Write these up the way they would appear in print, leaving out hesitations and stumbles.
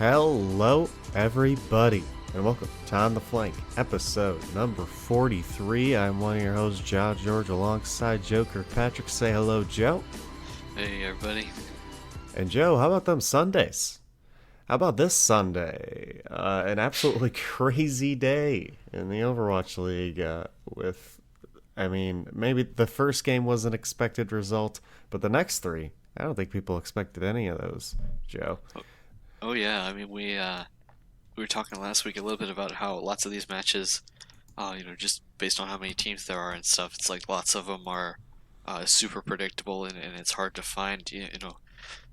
Hello, everybody, and welcome to On the Flank, episode number 43. I'm one of your hosts, John George, alongside Joe Kirkpatrick. Say hello, Joe. Hey everybody. And Joe, how about them Sundays? How about this Sunday? An absolutely crazy day in the Overwatch League maybe the first game was an expected result, but the next three, I don't think people expected any of those, Joe. Oh, oh yeah, we were talking last week a little bit about how lots of these matches, just based on how many teams there are and stuff, it's like lots of them are super predictable and it's hard to find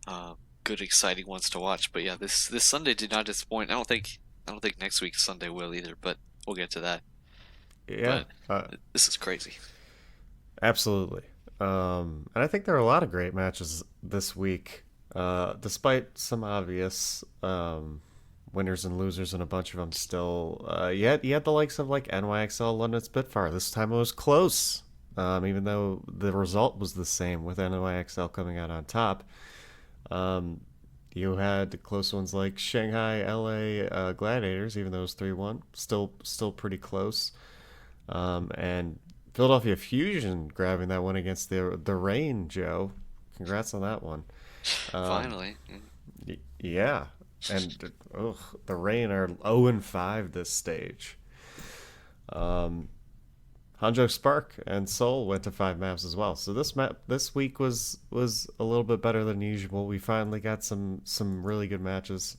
uh, good exciting ones to watch. But yeah, this Sunday did not disappoint. I don't think next week's Sunday will either, but we'll get to that. Yeah, But this is crazy. absolutely. And I think there are a lot of great matches this week, despite some obvious winners and losers, and a bunch of them still. You had the likes of like NYXL, London Spitfire. This time it was close, even though the result was the same with NYXL coming out on top. Um, you had close ones like Shanghai, LA Gladiators, even though it was 3-1, still pretty close. And Philadelphia Fusion grabbing that one against the Rain, Joe. Congrats on that one. Um, Finally. yeah, and the Rain are 0-5 this stage. Um, Hanjo Spark and Seoul went to 5 maps as well. So this week was a little bit better than usual. We finally got some really good matches.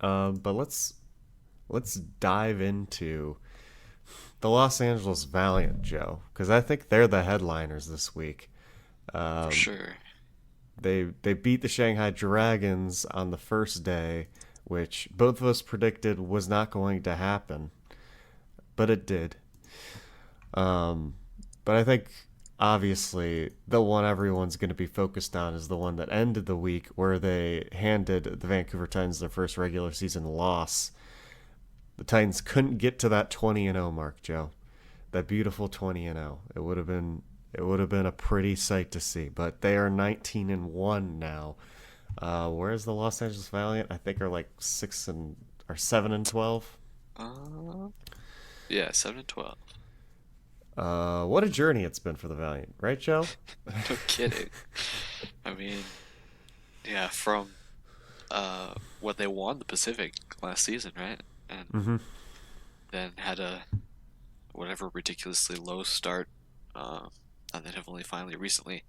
But let's dive into the Los Angeles Valiant, Joe, because I think they're the headliners this week. For Um, sure. they beat the Shanghai Dragons on the first day, which both of us predicted was not going to happen, but it did. Um, but I think obviously the one everyone's going to be focused on is the one that ended the week, where they handed the Vancouver Titans their first regular season loss. The Titans couldn't get to that 20-0 mark, Joe. That beautiful 20-0. It would have been a pretty sight to see, but they are 19-1 now. Whereas the Los Angeles Valiant, I think, are like 7-12. Uh, yeah, 7-12. What a journey it's been for the Valiant, right, Joe? No kidding. I mean, yeah, from what they won the Pacific last season, right? And Mm-hmm. then had a whatever ridiculously low start, uh, and then have only finally recently,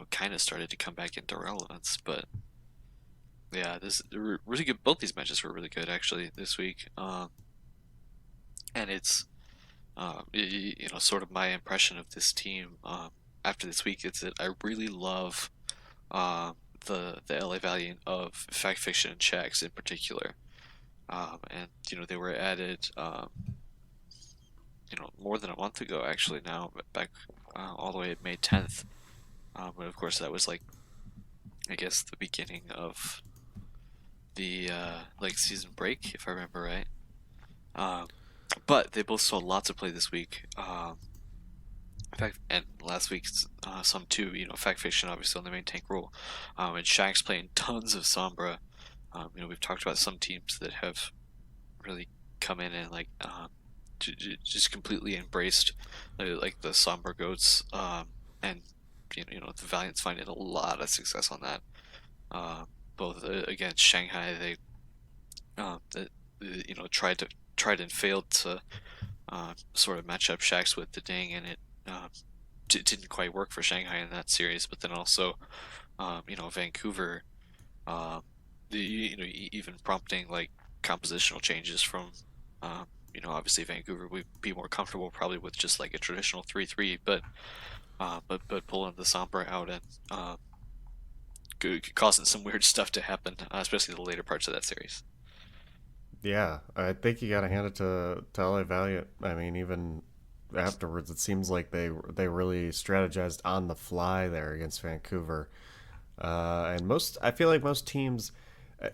kind of started to come back into relevance. But yeah, this really good. Both these matches were really good actually this week. And it's sort of my impression of this team after this week is that I really love uh, the LA Valiant of Fact Fiction and Shax in particular. And they were added more than a month ago actually now, but back all the way at May 10th. But of course that was like I guess the beginning of the like season break if I remember right. Um, but they both saw lots of play this week. In fact, and last week's some too. Fact Fiction obviously on the main tank role, and Shax's playing tons of Sombra. We've talked about some teams that have really come in and like just completely embraced like the Sombra goats, and the Valiant's finding a lot of success on that. Uh, Both against Shanghai, they tried and failed to sort of match up Shax with the Ding, and it didn't quite work for Shanghai in that series. But then also, Vancouver, um, even prompting like compositional changes from, obviously Vancouver would be more comfortable probably with just like a traditional 3-3, but pulling the Sombra out and causing some weird stuff to happen, especially the later parts of that series. Yeah, I think you got to hand it to LA Valiant. I mean, even afterwards, it seems like they really strategized on the fly there against Vancouver. And I feel like most teams,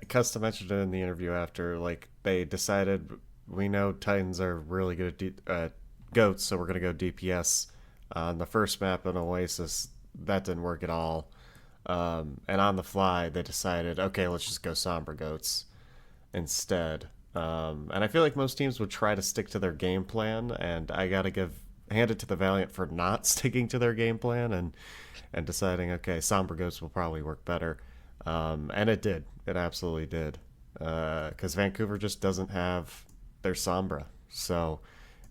Custa mentioned it in the interview after, like they decided we know Titans are really good at goats, so we're gonna go DPS. On the first map in Oasis, that didn't work at all. And on the fly, they decided, okay, let's just go Sombra Goats instead. And I feel like most teams would try to stick to their game plan, and I gotta hand it to the Valiant for not sticking to their game plan and deciding, okay, Sombra Ghost will probably work better. And it did. It absolutely did. Because Vancouver just doesn't have their Sombra. So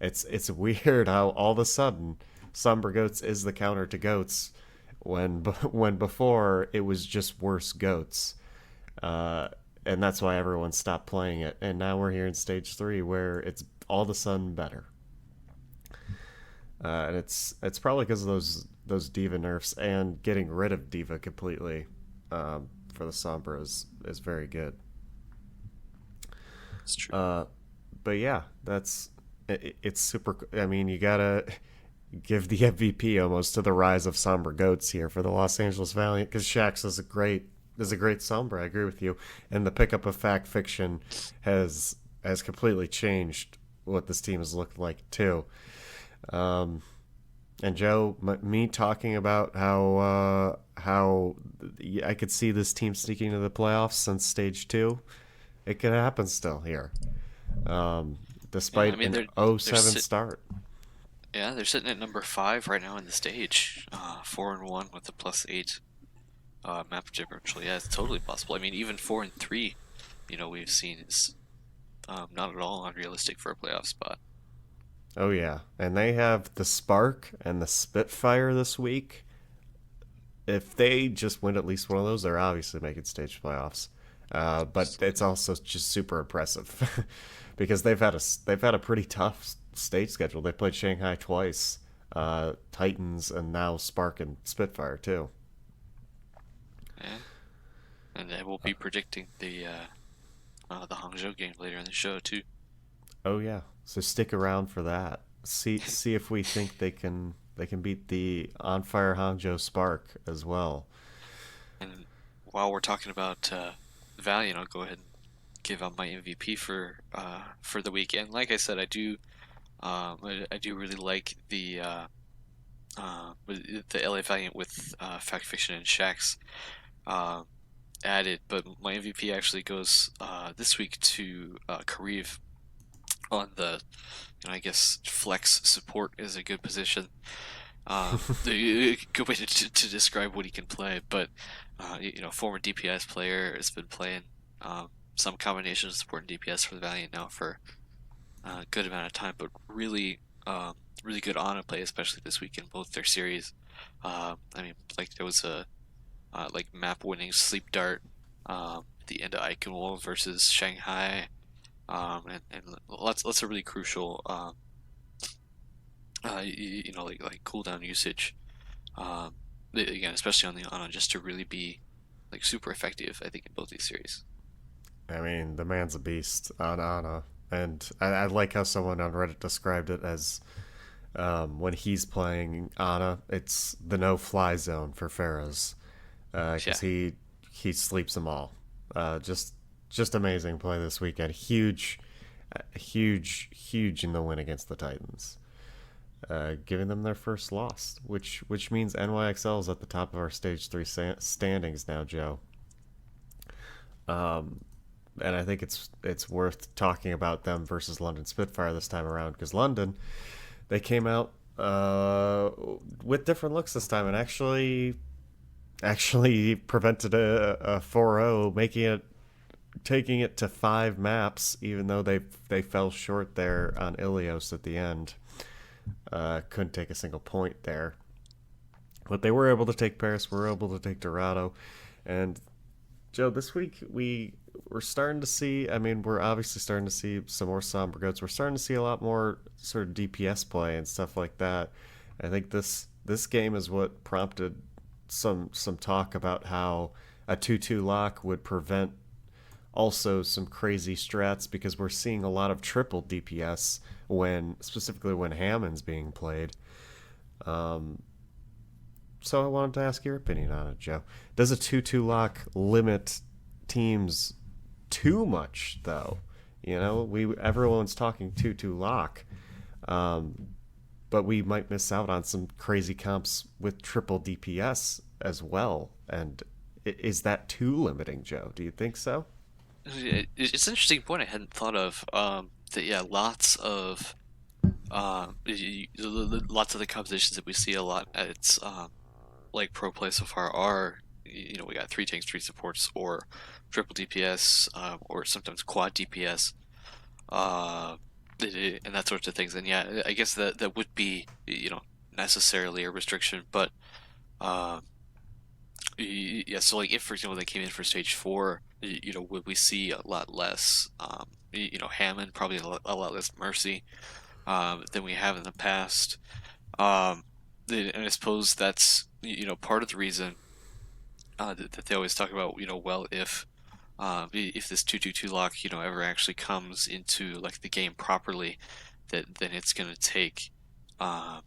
it's weird how all of a sudden Sombra Goats is the counter to Goats when before it was just worse Goats. Uh, and that's why everyone stopped playing it. And now we're here in stage 3 where it's all of a sudden better. And it's probably because of those diva nerfs and getting rid of diva completely for the Sombra is very good. It's true. Uh, but yeah, it's super. I mean, you gotta give the MVP almost to the rise of Sombra Goats here for the Los Angeles Valiant because Shax is a great Sombra. I agree with you, and the pickup of Fact Fiction has completely changed what this team has looked like too. Um, and Joe, me talking about how I could see this team sneaking to the playoffs since stage 2, it could happen still here, um, Yeah, I despite mean an they're 0-7 start. yeah, they're sitting at number 5 right now in the stage. 4-1 with a +8 map differential. Yeah, it's totally possible. I mean, even 4-3, we've seen is not at all unrealistic for a playoff spot. Oh yeah, and they have the Spark and the Spitfire this week. If they just win at least one of those, they're obviously making stage playoffs. But it's also just super impressive because they've had a pretty tough stage schedule. They played Shanghai twice, Titans, and now Spark and Spitfire too. Yeah, and then we'll be predicting the Hangzhou game later in the show too. Oh yeah, so stick around for that. See if we think they can beat the on fire Hangzhou Spark as well. And while we're talking about Valiant, I'll go ahead and give out my MVP for the weekend. Like I said, I do really like the LA Valiant with Fact Fiction and Shax uh, added, but my MVP actually goes this week to Kariv on the, I guess flex support is a good position. A good way to describe what he can play, but former DPS player has been playing some combination of support and DPS for the Valiant now for a good amount of time, but really good Ana play, especially this week in both their series. I mean, like there was a like map winning sleep dart at the end of Iconwolf versus Shanghai, and lots of really crucial like cooldown usage. Um, Again, especially on the Ana, just to really be like super effective. I think in both these series. I mean, the man's a beast on Ana, and I like how someone on Reddit described it as when he's playing Ana, it's the no-fly zone for Pharaohs Yeah, because he sleeps them all. Just amazing play this weekend. Huge in the win against the Titans, giving them their first loss, which means NYXL is at the top of our stage 3 standings now, Joe. Um, and I think it's worth talking about them versus London Spitfire this time around because London they came out with different looks this time and actually prevented a 4-0, making it taking it to 5 maps, even though they fell short there on Ilios at the end. Couldn't take a single point there, but they were able to take Paris. Were able to take Dorado, and Joe, this week we're starting to see. I mean, we're obviously starting to see some more Sombra Goats. We're starting to see a lot more sort of DPS play and stuff like that. I think this game is what prompted some talk about how a 2-2 lock would prevent also some crazy strats because we're seeing a lot of triple DPS specifically when Hammond's being played. Um, so I wanted to ask your opinion on it, Joe. Does a 2-2 lock limit teams too much though? Everyone's talking 2-2 lock, um, but we might miss out on some crazy comps with triple DPS as well. And is that too limiting, Joe? Do you think so? It's an interesting point I hadn't thought of. That yeah, lots of the compositions that we see a lot at like pro play so far are we got three tanks, three supports, or triple DPS, or sometimes quad DPS, uh, and that sorts of things. And yeah, I guess that would be necessarily a restriction, but um, yeah. So like if for example they came in for stage four, would we see a lot less Hammond, probably a lot less Mercy than we have in the past. Um, and I suppose that's part of the reason that they always talk about, well, if this 222 lock, ever actually comes into like the game properly, that then it's gonna take uh,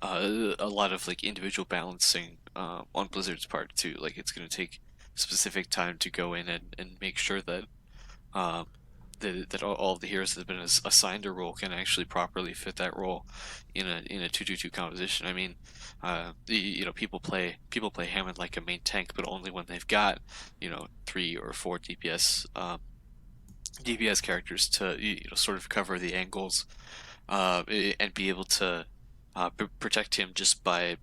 a lot of like individual balancing on Blizzard's part too. Like it's gonna take specific time to go in and make sure that um, that all the heroes that have been assigned a role can actually properly fit that role in a 2-2-2 composition. I mean, people play Hammond like a main tank, but only when they've got 3 or 4 DPS characters to sort of cover the angles and be able to protect him just by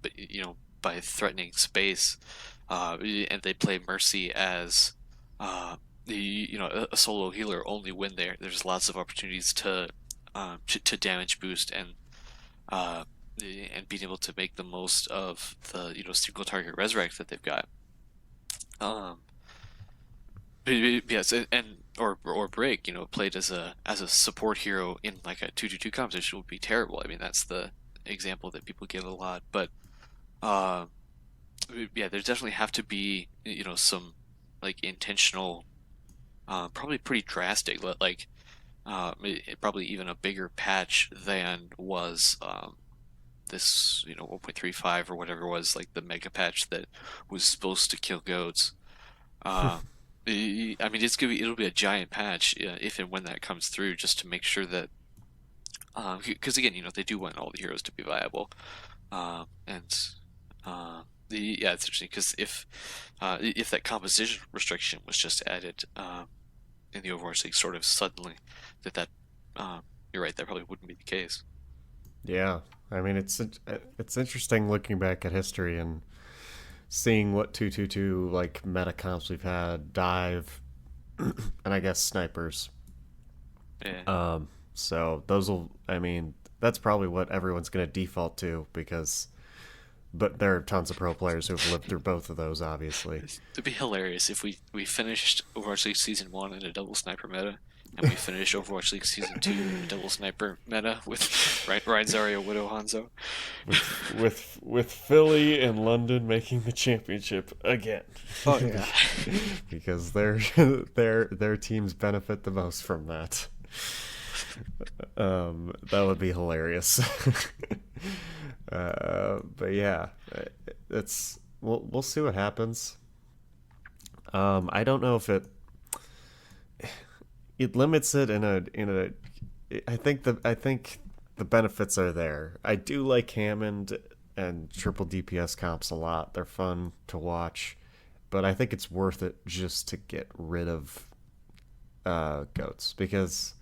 threatening space. And they play Mercy as a solo healer only when there's lots of opportunities to damage boost uh, and being able to make the most of the single target resurrect that they've got. Um, yes, and or break played as a support hero in like a 2-2-2 competition would be terrible. I mean that's the example that people give a lot, but um, yeah, there definitely have to be some like intentional, probably pretty drastic, like probably even a bigger patch than was this 1.35 or whatever it was, like the mega patch that was supposed to kill goats. Uh, I mean, it'll be a giant patch if and when that comes through, just to make sure that because again, they do want all the heroes to be viable, and yeah, it's interesting because if that composition restriction was just added in the Overwatch League sort of suddenly, that you're right, that probably wouldn't be the case. Yeah, I mean it's interesting looking back at history and seeing what 222 like meta comps we've had, dive, and I guess snipers. Yeah, So those will, I mean, that's probably what everyone's going to default to because, but there are tons of pro players who've lived through both of those, obviously. it'd be hilarious if we finished Overwatch League Season 1 in a double sniper meta, and we finished Overwatch League Season 2 in a double sniper meta with Ryan Zarya, Widow, Hanzo. With Philly and London making the championship again, Oh yeah. because their teams benefit the most from that. That would be hilarious. But yeah, it's we'll see what happens. I don't know if it limits it in a. I think the benefits are there. I do like Hammond and triple DPS comps a lot. They're fun to watch, but I think it's worth it just to get rid of goats because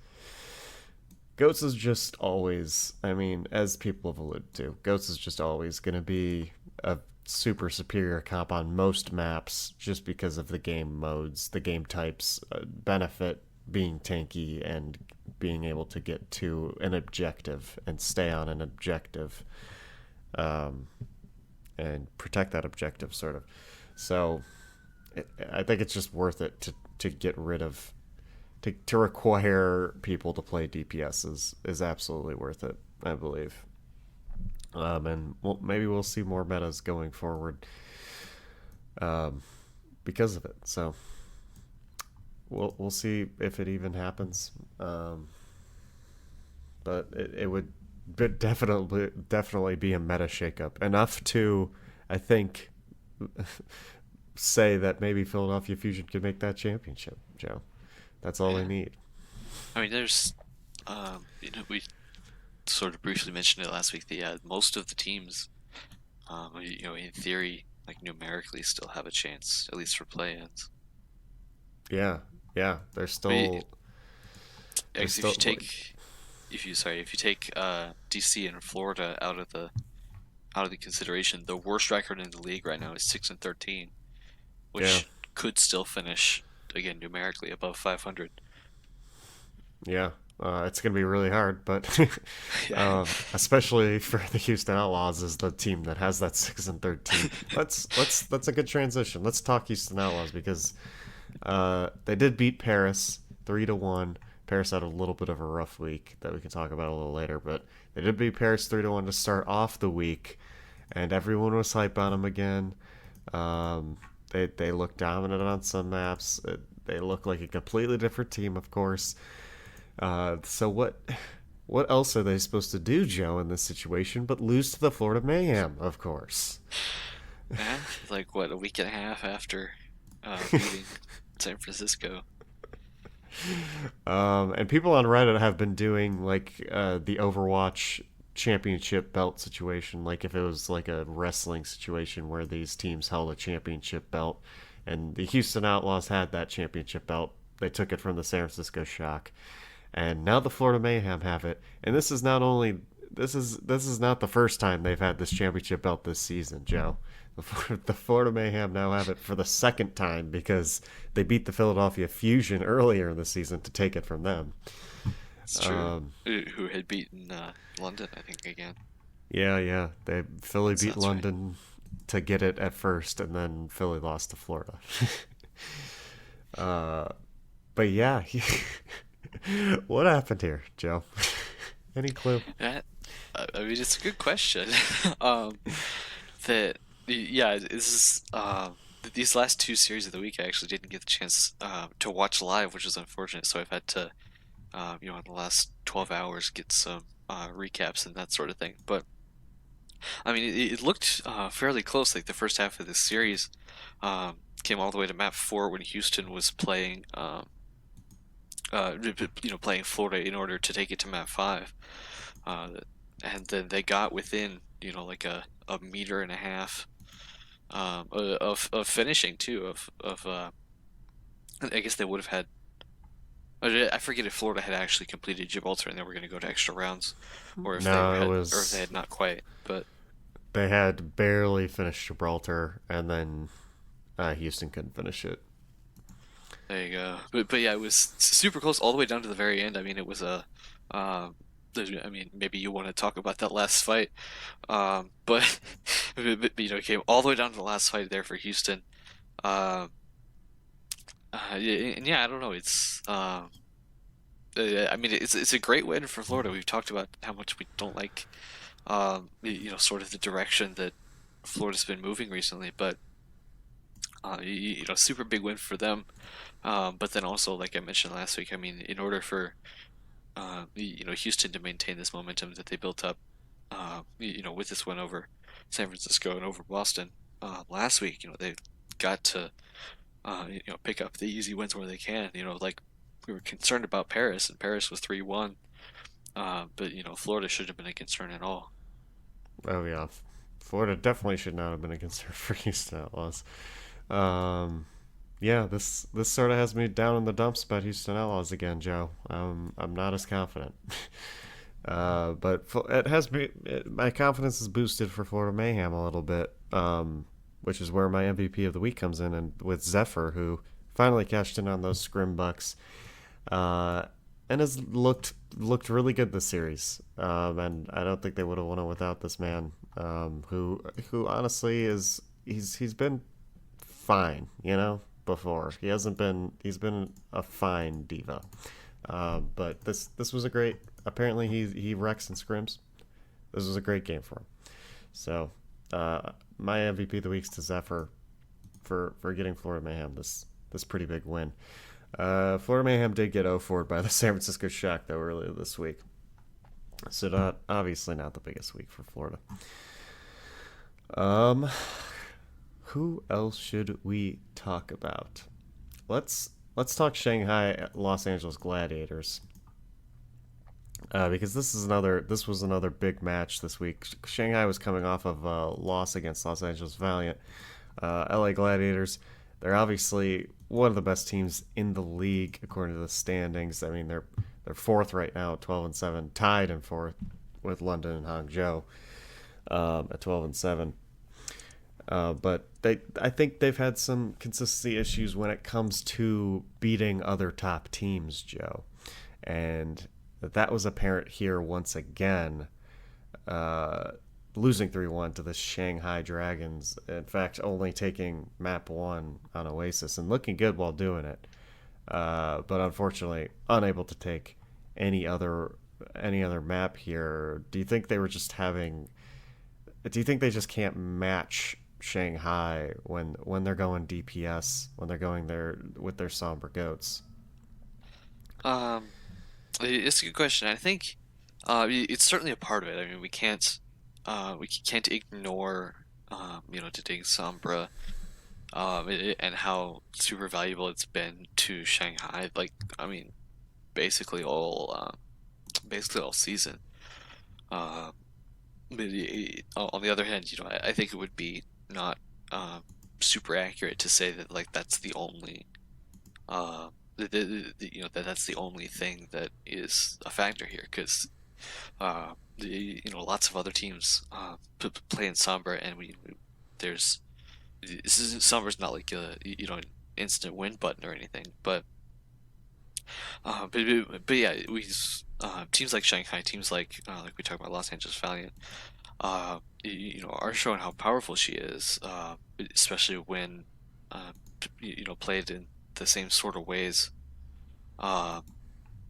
goats is just always. I mean, as people have alluded to, goats is just always going to be a super superior comp on most maps just because of the game modes, the game types benefit being tanky and being able to get to an objective and stay on an objective um, and protect that objective, sort of. So I think it's just worth it to get rid of. To require people to play DPS is absolutely worth it, I believe. And maybe we'll see more metas going forward um, because of it. So we'll see if it even happens. But it would definitely be a meta shakeup enough to, I think, say that maybe Philadelphia Fusion could make that championship, Joe. That's all they Yeah. need. I mean, there's we sort of briefly mentioned it last week. That yeah, most of the teams, in theory. like numerically still have a chance, at least for play-ins. Yeah, yeah. But They're if you still like, take if you take DC and Florida out of the consideration, the worst record in the league right now is 6-13, yeah, which could still finish again numerically above 500. yeah. It's gonna be really hard, but Yeah. especially for the Houston Outlaws as the team that has that 6-13. That's a good transition. Let's talk Houston Outlaws because they did beat Paris 3-1. Paris had a little bit of a rough week that we can talk about a little later, but they did beat Paris 3-1 to start off the week, and everyone was hype on them again. Um, they look dominant on some maps. They look like a completely different team, of course. So what else are they supposed to do, Joe, in this situation but lose to the Florida Mayhem, of course? Yeah, like what, a week and a half after beating San Francisco. And people on Reddit have been doing like the Overwatch championship belt situation, like if it was like a wrestling situation where these teams held a championship belt, and the Houston Outlaws had that championship belt. They took it from the San Francisco Shock, and now the Florida Mayhem have it. And this is not only this is not the first time they've had this championship belt this season, Joe. The Florida Mayhem now have it for the second time because they beat the Philadelphia Fusion earlier in the season to take it from them. It's true. Um, Who had beaten London, I think, again. yeah, yeah. Philly beat That's right. London to get it at first, and then Philly lost to Florida. uh, but yeah, what happened here, Joe? Any clue? That, I mean, it's a good question. um, that yeah, this is these last two series of the week I actually didn't get the chance to watch live, which is unfortunate. So I've had to in the last 12 hours get some recaps and that sort of thing. But I mean, it looked fairly close. Like the first half of this series came all the way to map 4 when Houston was playing playing Florida in order to take it to map 5. Uh, and then they got within, like a meter and a half of finishing too. I guess they would have had. I forget if Florida had actually completed Gibraltar and they were going to go to extra rounds, or if No, it or if they was had not quite. But they had barely finished Gibraltar, and then Houston couldn't finish it. there you go. But yeah, it was super close all the way down to the very end. I mean, it was a. Um, I mean, maybe you want to talk about that last fight, but, it came all the way down to the last fight there for Houston. Um, and yeah, I don't know. I mean, it's a great win for Florida. We've talked about how much we don't like, sort of the direction that Florida's been moving recently, but super big win for them. But then also, like I mentioned last week, I mean, in order for Houston to maintain this momentum that they built up, with this win over San Francisco and over Boston last week, they've got to pick up the easy wins where they can. Like we were concerned about Paris, and Paris was 3-1, but Florida shouldn't have been a concern at all. Oh yeah, Florida definitely should not have been a concern for Houston Outlaws. Um, yeah, this sort of has me down in the dumps about Houston Outlaws again, Joe. I'm not as confident. But it has me. My confidence is boosted for Florida Mayhem a little bit, which is where my MVP of the week comes in, and with Zephyr, who finally cashed in on those scrim bucks, uh, and has looked really good this series. And I don't think they would have won it without this man, who honestly is he's been fine, before. He's been a fine diva. But this was a great. Apparently he wrecks and scrims. This was a great game for him. So my MVP of the week's to Zephyr for getting Florida Mayhem this pretty big win. Florida Mayhem did get 0-4'd by the San Francisco Shock though earlier this week. So obviously not the biggest week for Florida. Um, who else should we talk about? Let's talk Shanghai Los Angeles Gladiators. Because this was another big match this week. Shanghai was coming off of a loss against Los Angeles Valiant, LA Gladiators, they're obviously one of the best teams in the league according to the standings. I mean, they're fourth right now at 12-7, tied in fourth with London and Hangzhou at 12-7. But I think they've had some consistency issues when it comes to beating other top teams, Joe, and that was apparent here once again. Uh, Losing 3-1 to the Shanghai Dragons. In fact, only taking map one on Oasis and looking good while doing it. But unfortunately, unable to take any other map here. Do you think they were just having? Do you think they just can't match Shanghai when they're going DPS, when they're going there with their somber goats? Um, it's a good question. I think it's certainly a part of it. I mean, we can't ignore today Sombra and how super valuable it's been to Shanghai. Like, I mean, basically all season. Uh, on the other hand, I think it would be not super accurate to say that like that's the only uh, that's the only thing that is a factor here because lots of other teams play in Sombra and there's Sombra's not like an instant win button or anything, but yeah, we teams like Shanghai, teams like we talked about Los Angeles Valiant, are showing how powerful she is, especially when played in the same sort of ways uh,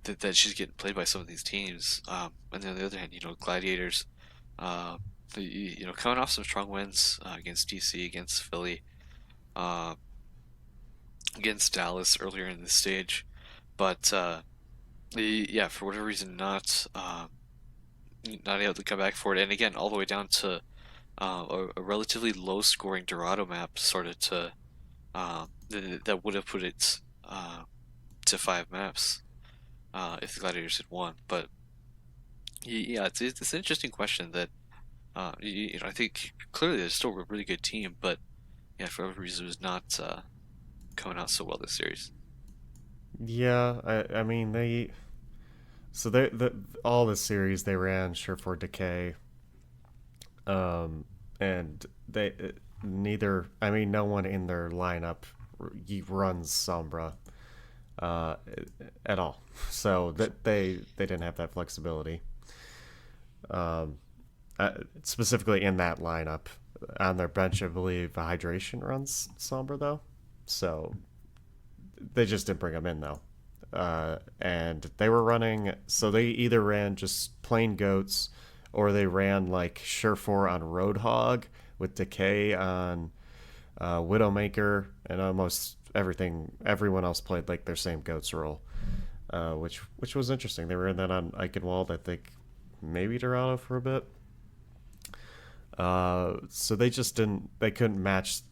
that she's getting played by some of these teams. And then on the other hand, Gladiators, uh, coming off some strong wins against DC, against Philly, uh, against Dallas earlier in the stage, but yeah, for whatever reason, not able to come back for it. And again, all the way down to a relatively low-scoring Dorado map, sort of to that would have put it to 5 maps if the Gladiators had won. But yeah, it's an interesting question that I think clearly they're still a really good team, but yeah, for whatever reason, it was not coming out so well this series. Yeah, I mean they all the series they ran sure for Decay, and they neither. I mean, no one in their lineup runs Sombra uh, at all, so that they didn't have that flexibility. Um, Specifically in that lineup, on their bench, I believe Hydration runs Sombra though, so they just didn't bring him in though. And they were running, so they either ran just plain goats or they ran like Surefour on Roadhog with Decay on Widowmaker, and almost everyone else played like their same goats role, which was interesting. They were in that on Eichenwald, I think, maybe Dorado for a bit. So they couldn't match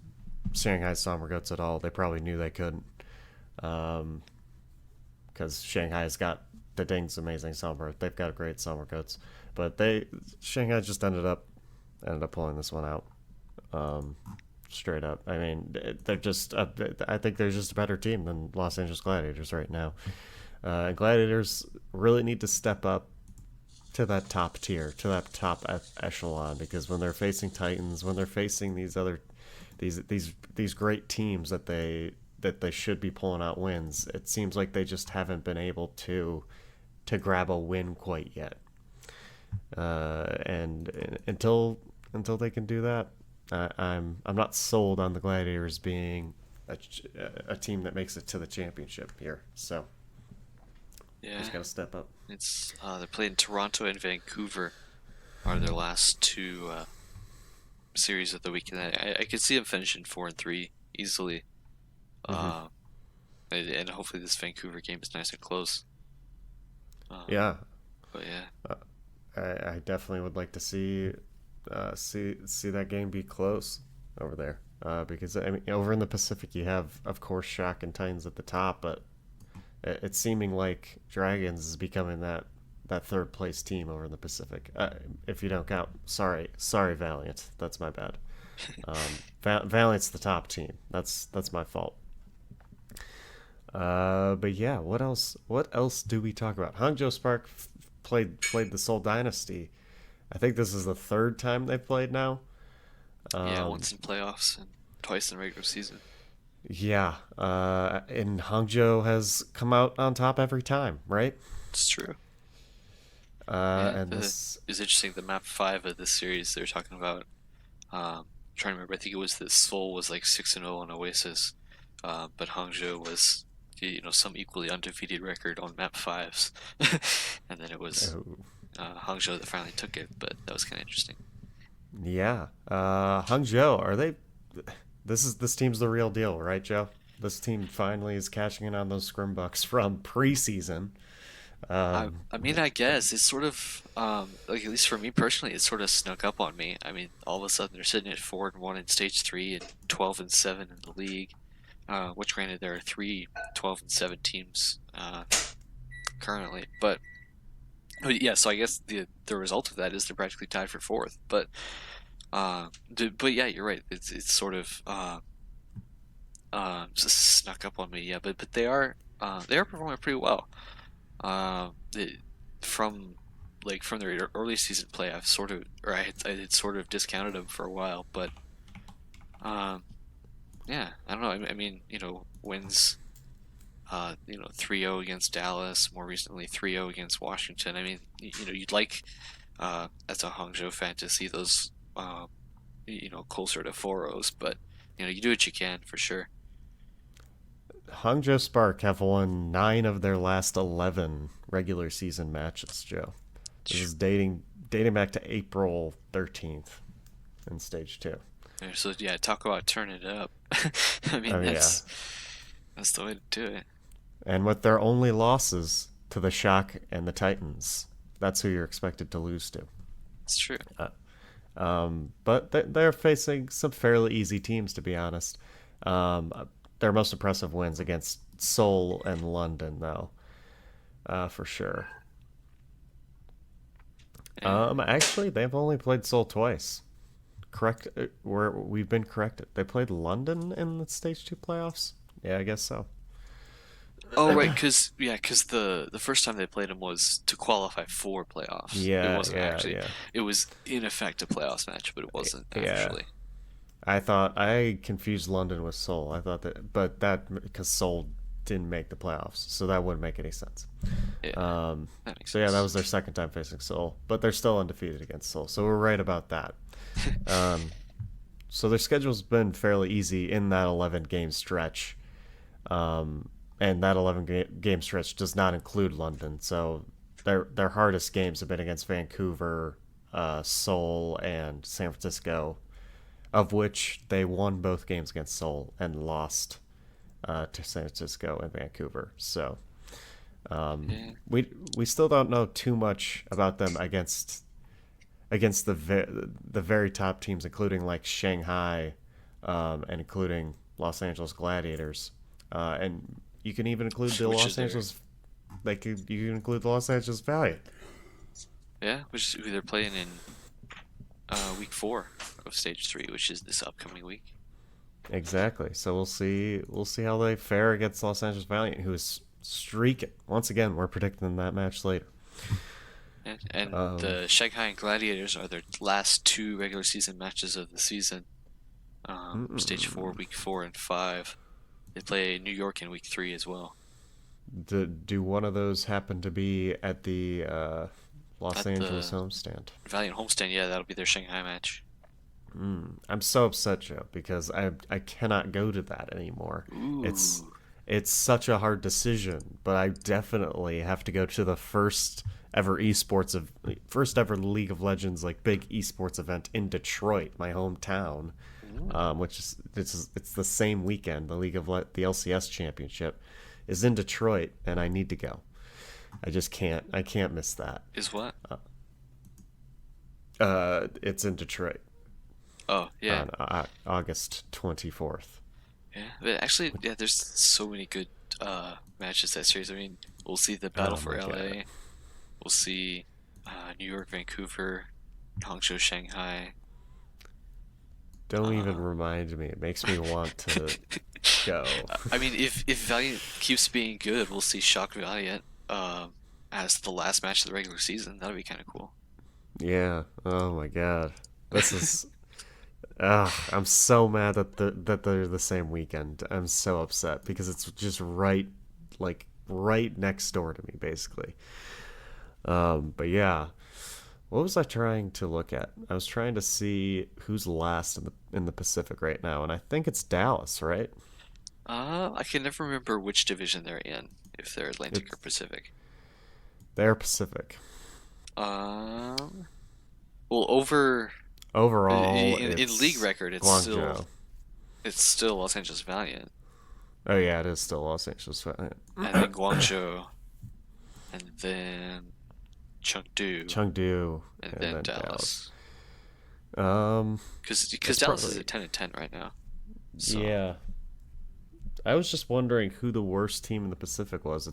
Shanghai Somber Goats at all. They probably knew they couldn't, because Shanghai's got the Ding's amazing Somber. They've got great Somber Goats, but Shanghai just ended up pulling this one out. Um, Straight up. I mean, they're just. I think they're just a better team than Los Angeles Gladiators right now. Gladiators really need to step up to that top tier, to that top echelon, because when they're facing Titans, when they're facing these great teams that they should be pulling out wins, it seems like they just haven't been able to grab a win quite yet. And until they can do that, I'm not sold on the Gladiators being a team that makes it to the championship here. So Yeah, just got to step up. it's they're playing Toronto and Vancouver are their last two series of the weekend. I could see them finishing 4-3 easily. Hmm. Uh, and hopefully this Vancouver game is nice and close. Um, Yeah, but yeah, uh, I definitely would like to see that game be close over there. Because I mean, over in the Pacific, you have, of course, Shock and Titans at the top, but it's seeming like Dragons is becoming that that third place team over in the Pacific. If you don't count, sorry, Valiant. That's my bad. Valiant's the top team. That's my fault. But yeah, what else? What else do we talk about? Hangzhou Spark played the Seoul Dynasty. I think this is the third time they've played now. Yeah, Um, once in playoffs and twice in regular season. yeah, and Hangzhou has come out on top every time, right? It's true. Uh, Yeah, and this, it's interesting. The map five of this series they're talking about. I'm trying to remember. I think it was that Seoul was like 6-0 on Oasis, but Hangzhou was some equally undefeated record on map fives, and then it was oh, Hangzhou that finally took it. But that was kind of interesting. yeah, Hangzhou, are they? This team's the real deal, right, Joe? This team finally is cashing in on those scrimbucks from preseason. Um, I mean, I guess it's sort of like at least for me personally, it sort of snuck up on me. I mean, all of a sudden they're sitting at 4-1 in stage three and 12-7 in the league. Which granted there are three 12-7 teams currently, but yeah. So I guess the result of that is they're practically tied for fourth. But yeah, you're right. It's sort of just snuck up on me. Yeah, but they are performing pretty well. It, from from their early season play, I've sort of or I had sort of discounted them for a while, but um, yeah, I don't know. I mean, wins 3-0 against Dallas, more recently 3-0 against Washington. I mean, you'd like as a Hangzhou fan to see those closer to 4-0s, but you do what you can for sure. Hangzhou Spark have won 9 of their last 11 regular season matches, Joe. This is dating back to April 13th in stage 2. So yeah, talk about turning it up. I mean, Oh yeah. that's the way to do it. And with their only losses to the Shock and the Titans, that's who you're expected to lose to. It's true. But they're facing some fairly easy teams, to be honest. Um, their most impressive wins against Seoul and London, though, for sure. Yeah. Actually, they've only played Seoul twice. Correct? We've been corrected. They played London in the stage 2 playoffs. Yeah, I guess so. Oh right, cause the first time they played him was to qualify for playoffs. It Yeah, wasn't yeah, actually. yeah, It was in effect a playoffs match, but it wasn't yeah. actually. I thought I confused London with Seoul. I thought that, but that because Seoul didn't make the playoffs, so that wouldn't make any sense. Yeah, Um, that makes so yeah, that sense. was their second time facing Seoul, but they're still undefeated against Seoul. So we're right about that. Um, so their schedule's been fairly easy in that 11 game stretch, and that 11 game stretch does not include London. So their hardest games have been against Vancouver, Seoul, and San Francisco, of which they won both games against Seoul and lost to San Francisco and Vancouver. So Yeah, we still don't know too much about them against the very top teams, including like Shanghai, and including Los Angeles Gladiators, and you can even include the which is Los their Angeles. You can include the Los Angeles Valiant. yeah, which is who they're playing in week four of stage three, which is this upcoming week. Exactly. So we'll see how they fare against Los Angeles Valiant, who is streaking. Once again, we're predicting that match later. And Um, the Shanghai Gladiators are their last two regular season matches of the season. Stage four, week four and five. They play New York in week three as well. do one of those happen to be at the Los At Angeles the homestand? Valiant homestand, yeah, that'll be their Shanghai match. I'm so upset, Joe, because I cannot go to that anymore. It's Ooh. it's such a hard decision, but I definitely have to go to the first ever League of Legends like big esports event in Detroit, my hometown, Ooh. which is it's the same weekend. The LCS championship is in Detroit, and I need to go. I can't miss that. Is what? It's in Detroit Oh, yeah. on August 24th. Yeah. But actually, yeah, there's so many good matches that series. I mean, we'll see the Battle Oh for my god. LA. We'll see New York, Vancouver, Hangzhou, Shanghai. Don't even Uh, remind me. It makes me want to go. I mean, if Valiant keeps being good, we'll see Shock Valiant as the last match of the regular season. That'd be kind of cool. Yeah. Oh my god. This is. Ugh, I'm so mad that they're the same weekend. I'm so upset because it's just right next door to me, basically. But yeah, what was I trying to look at? I was trying to see who's last in the Pacific right now, and I think it's Dallas, right? I can never remember which division they're in, if they're Atlantic or It's Pacific. they're Pacific. Um, well, over Overall, in league it's record, Guangzhou. it's still Los Angeles Valiant, Oh yeah, it is still Los Angeles. and then Guangzhou, and then Chengdu, Chengdu, and and then then Dallas. Dallas. Um, Because it's Dallas is probably at 10-10 right now. So yeah. I was just wondering who the worst team in the Pacific was.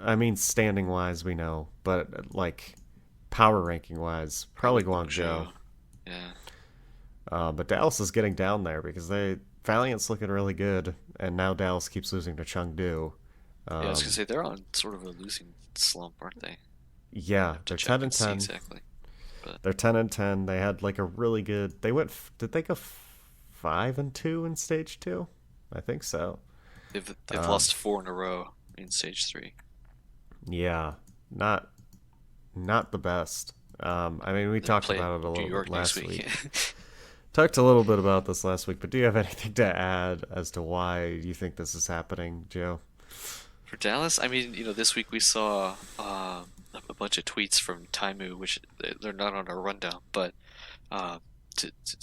I mean, standing wise, we know, but like power ranking wise, probably probably Guangzhou. Guangzhou. Yeah. But Dallas is getting down there because they Valiant's looking really good, and now Dallas keeps losing to Chengdu. Yeah, I was gonna Um, say they're on sort of a losing slump, aren't they? I yeah, have to they're check ten and and see 10. exactly. But They're 10 and 10. They had like a really good. They went. Did they go 5-2 in stage two? I think so. they've Um, lost four in a row in stage three. yeah, not not the best. I mean, we They're talked playing about it a New little bit York next last week. week. Talked a little bit about this last week, but do you have anything to add as to why you think this is happening, Joe? For Dallas, I mean, this week we saw a bunch of tweets from Taimu, which they're not on our rundown, but uh,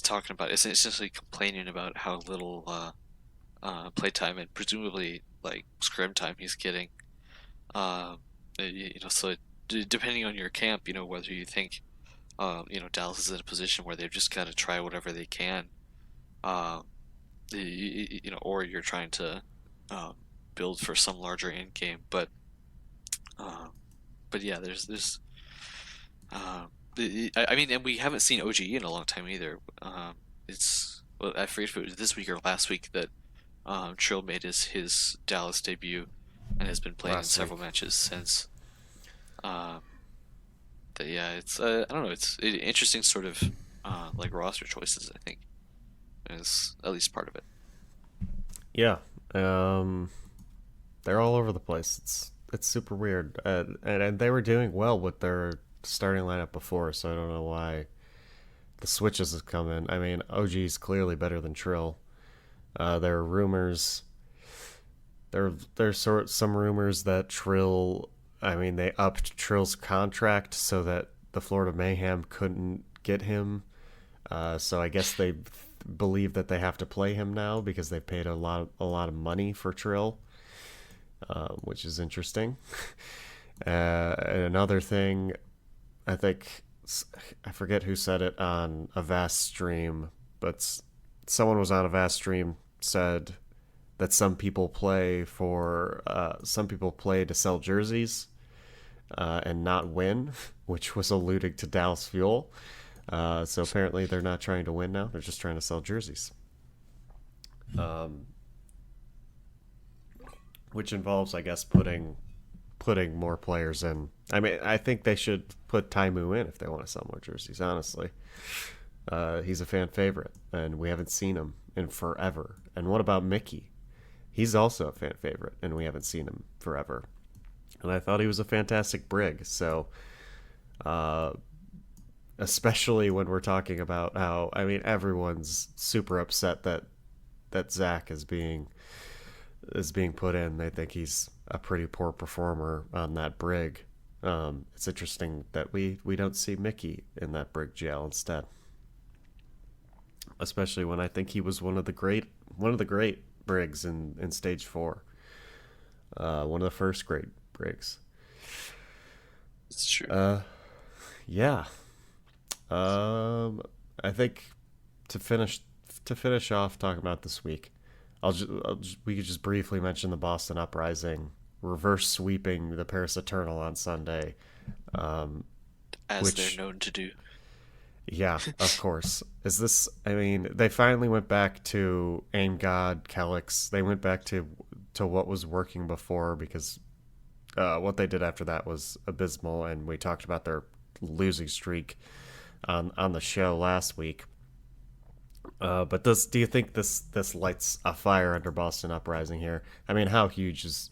talking about essentially complaining about how little playtime and presumably like scrim time he's getting. Um, so depending on your camp, whether you think Dallas is in a position where they've just got to try whatever they can, um, or you're trying to um, build for some larger end game. Um, but yeah, there's I mean, and we haven't seen OGE in a long time either. It's well, I forget if it was this week or last week that Trill made his Dallas debut and has been playing in Last several week. matches since. Um, but yeah, it's I don't know, it's interesting sort of like roster choices. I think is at least part of it. Yeah. Um, they're all over the place. It's super weird, and they were doing well with their starting lineup before, so I don't know why the switches have come in. I mean, OG's clearly better than Trill. There are rumors. There's some rumors that Trill. I mean, they upped Trill's contract so that the Florida Mayhem couldn't get him. So I guess they believe that they have to play him now because they paid a lot of money for Trill, which is interesting. And another thing, I think I forget who said it on a Vast stream, but someone was on a Vast stream said that some people play to sell jerseys and not win, which was alluding to Dallas Fuel. So apparently they're not trying to win now; they're just trying to sell jerseys, which involves, I guess, putting more players in. I mean, I think they should put Taimu in if they want to sell more jerseys. Honestly, he's a fan favorite, and we haven't seen him in forever. And what about Mickey? He's also a fan favorite, and we haven't seen him forever. And I thought he was a fantastic brig. So, uh, especially when we're talking about how, I mean, everyone's super upset that Zach is being put in. They think he's a pretty poor performer on that brig. It's interesting that we don't see Mickey in that brig jail instead, especially when I think he was one of the great brigs in stage four. One of the first great brigs. It's true. Uh, yeah. Um, I think to finish to finish off talking about this week, we could just briefly mention the Boston Uprising reverse sweeping the Paris Eternal on Sunday, um, as they're which, known to do. yeah, of course. Is this, I mean, they finally went back to Aim God, Calyx. They went back to what was working before because what they did after that was abysmal, and we talked about their losing streak on the show last week. But do you think this lights a fire under Boston Uprising here? I mean, how huge is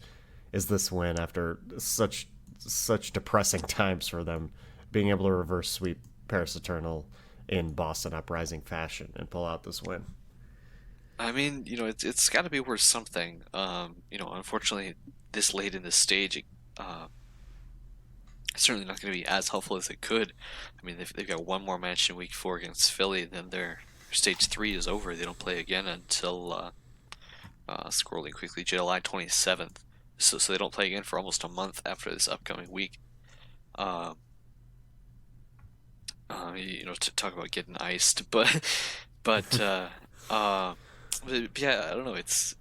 this win after such depressing times for them, being able to reverse sweep Paris Eternal in Boston Uprising fashion and pull out this win? I mean, it's got to be worth something. Unfortunately, this late in the stage, it's certainly not going to be as helpful as it could. I mean, they've got one more match in week 4 against Philly, then their stage 3 is over. They don't play again until scrolling quickly, July 27th. So they don't play again for almost a month after this upcoming week. Um, to talk about getting iced, but uh, but yeah, I don't know. It's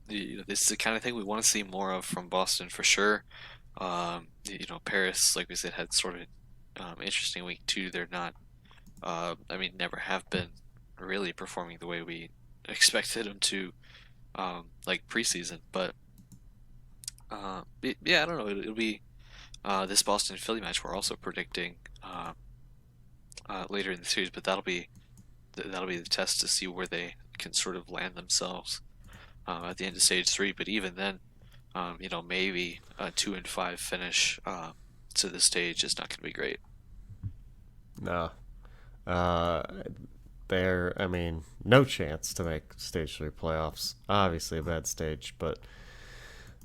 this is the kind of thing we want to see more of from Boston for sure. Paris, like we said, had sort of interesting week 2. They're not, I mean, never have been really performing the way we expected them to, like preseason. But yeah, I don't know. It'll be this Boston Philly match. We're also predicting later in the series, but that'll be the test to see where they can sort of land themselves at the end of stage 3. But even then, maybe a 2-5 finish to the stage is not going to be great. No, uh, I mean, no chance to make stage 3 playoffs. Obviously, a bad stage, but